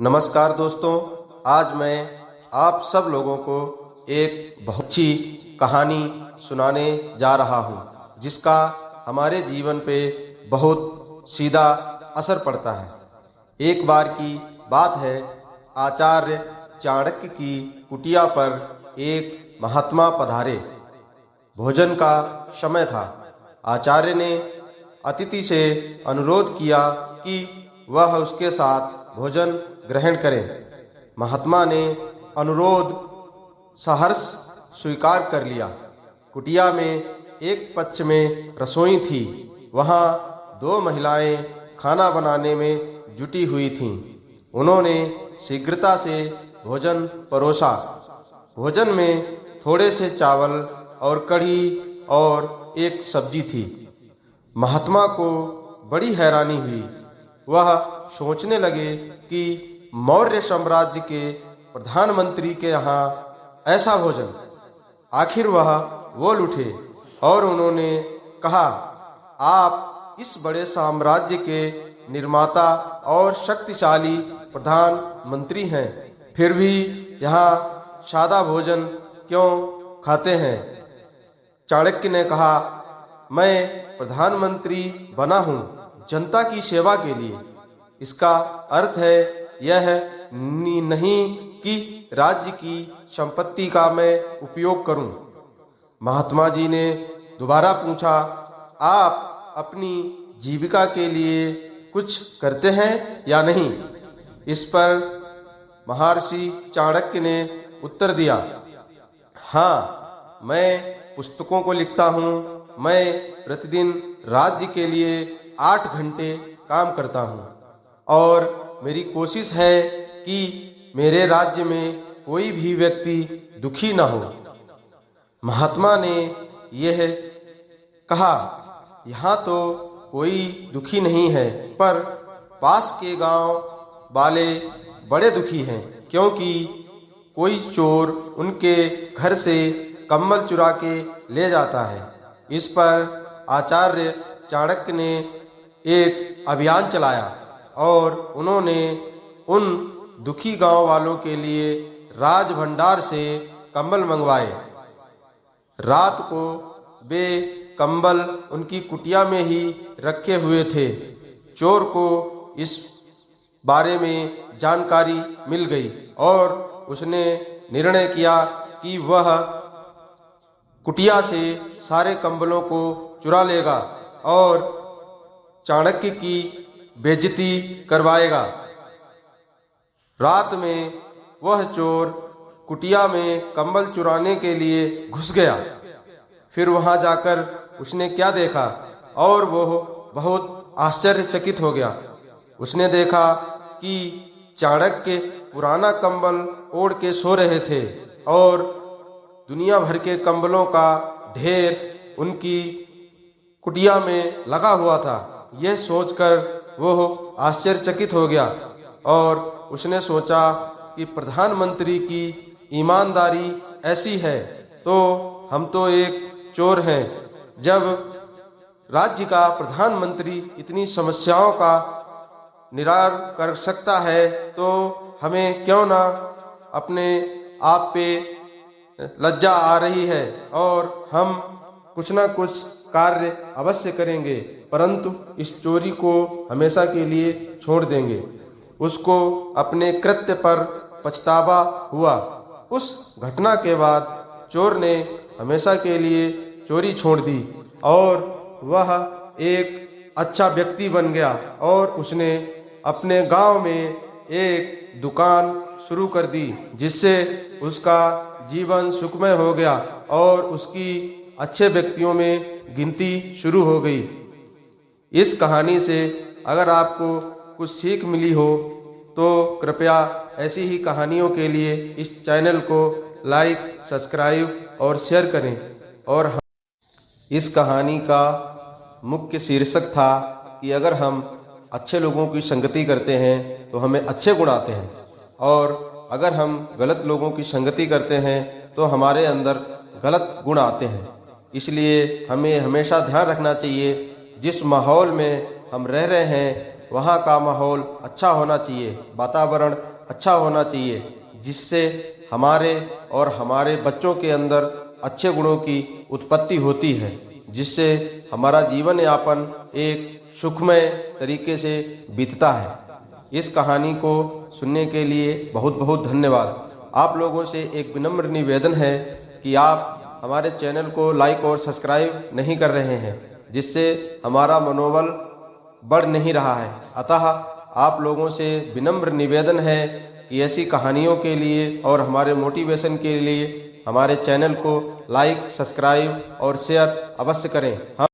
नमस्कार दोस्तों, आज मैं आप सब लोगों को एक बहुत अच्छी कहानी सुनाने जा रहा हूँ जिसका हमारे जीवन पे बहुत सीधा असर पड़ता है। एक बार की बात है, आचार्य चाणक्य की कुटिया पर एक महात्मा पधारे। भोजन का समय था। आचार्य ने अतिथि से अनुरोध किया कि वह उसके साथ भोजन ग्रहण करें। महात्मा ने अनुरोध सहर्ष स्वीकार कर लिया। कुटिया में एक पक्ष में रसोई थी। वहाँ दो महिलाएं खाना बनाने में जुटी हुई थीं। उन्होंने शीघ्रता से भोजन परोसा। भोजन में थोड़े से चावल और कढ़ी और एक सब्जी थी। महात्मा को बड़ी हैरानी हुई। वह सोचने लगे कि मौर्य साम्राज्य के प्रधानमंत्री के यहाँ ऐसा भोजन। आखिर वह बोल उठे और उन्होंने कहा, आप इस बड़े साम्राज्य के निर्माता और शक्तिशाली प्रधानमंत्री हैं, फिर भी यहाँ सादा भोजन क्यों खाते हैं? चाणक्य ने कहा, मैं प्रधानमंत्री बना हूँ जनता की सेवा के लिए। इसका अर्थ है यह नहीं कि राज्य की संपत्ति का मैं उपयोग करूं। महात्मा जी ने दोबारा पूछा, आप अपनी जीविका के लिए कुछ करते हैं या नहीं? इस पर महर्षि चाणक्य ने उत्तर दिया, हाँ, मैं पुस्तकों को लिखता हूँ। मैं प्रतिदिन राज्य के लिए 8 घंटे काम करता हूँ और मेरी कोशिश है कि मेरे राज्य में कोई भी व्यक्ति दुखी न हो। महात्मा ने यह कहा, यहाँ तो कोई दुखी नहीं है, पर पास के गांव वाले बड़े दुखी हैं, क्योंकि कोई चोर उनके घर से कंबल चुरा के ले जाता है। इस पर आचार्य चाणक्य ने एक अभियान चलाया और उन्होंने उन दुखी गांव वालों के लिए राज भंडार से कंबल मंगवाए। रात को वे कंबल उनकी कुटिया में ही रखे हुए थे। चोर को इस बारे में जानकारी मिल गई और उसने निर्णय किया कि वह कुटिया से सारे कंबलों को चुरा लेगा और चाणक्य की बेइज्जती करवाएगा। रात में वह चोर कुटिया में कंबल चुराने के लिए घुस गया। फिर वहां जाकर उसने क्या देखा और वो बहुत आश्चर्यचकित हो गया। उसने देखा कि चाणक्य पुराना कंबल ओढ़ के सो रहे थे और दुनिया भर के कंबलों का ढेर उनकी कुटिया में लगा हुआ था। यह सोचकर वो आश्चर्यचकित हो गया और उसने सोचा कि प्रधानमंत्री की ईमानदारी ऐसी है तो हम तो एक चोर हैं। जब राज्य का प्रधानमंत्री इतनी समस्याओं का निराकरण कर सकता है तो हमें क्यों ना अपने आप पे लज्जा आ रही है और हम कुछ ना कुछ कार्य अवश्य करेंगे, परंतु इस चोरी को हमेशा के लिए छोड़ देंगे। उसको अपने कृत्य पर पछतावा हुआ। उस घटना के बाद चोर ने हमेशा के लिए चोरी छोड़ दी और वह एक अच्छा व्यक्ति बन गया और उसने अपने गांव में एक दुकान शुरू कर दी, जिससे उसका जीवन सुखमय हो गया और उसकी अच्छे व्यक्तियों में गिनती शुरू हो गई। इस कहानी से अगर आपको कुछ सीख मिली हो तो कृपया ऐसी ही कहानियों के लिए इस चैनल को लाइक, सब्सक्राइब और शेयर करें। और इस कहानी का मुख्य शीर्षक था कि अगर हम अच्छे लोगों की संगति करते हैं तो हमें अच्छे गुण आते हैं और अगर हम गलत लोगों की संगति करते हैं तो हमारे अंदर गलत गुण आते हैं। इसलिए हमें हमेशा ध्यान रखना चाहिए जिस माहौल में हम रह रहे हैं वहाँ का माहौल अच्छा होना चाहिए, वातावरण अच्छा होना चाहिए, जिससे हमारे और हमारे बच्चों के अंदर अच्छे गुणों की उत्पत्ति होती है, जिससे हमारा जीवन यापन एक सुखमय तरीके से बीतता है। इस कहानी को सुनने के लिए बहुत बहुत धन्यवाद। आप लोगों से एक विनम्र निवेदन है कि आप हमारे चैनल को लाइक और सब्सक्राइब नहीं कर रहे हैं, जिससे हमारा मनोबल बढ़ नहीं रहा है। अतः आप लोगों से विनम्र निवेदन है कि ऐसी कहानियों के लिए और हमारे मोटिवेशन के लिए हमारे चैनल को लाइक, सब्सक्राइब और शेयर अवश्य करें। हम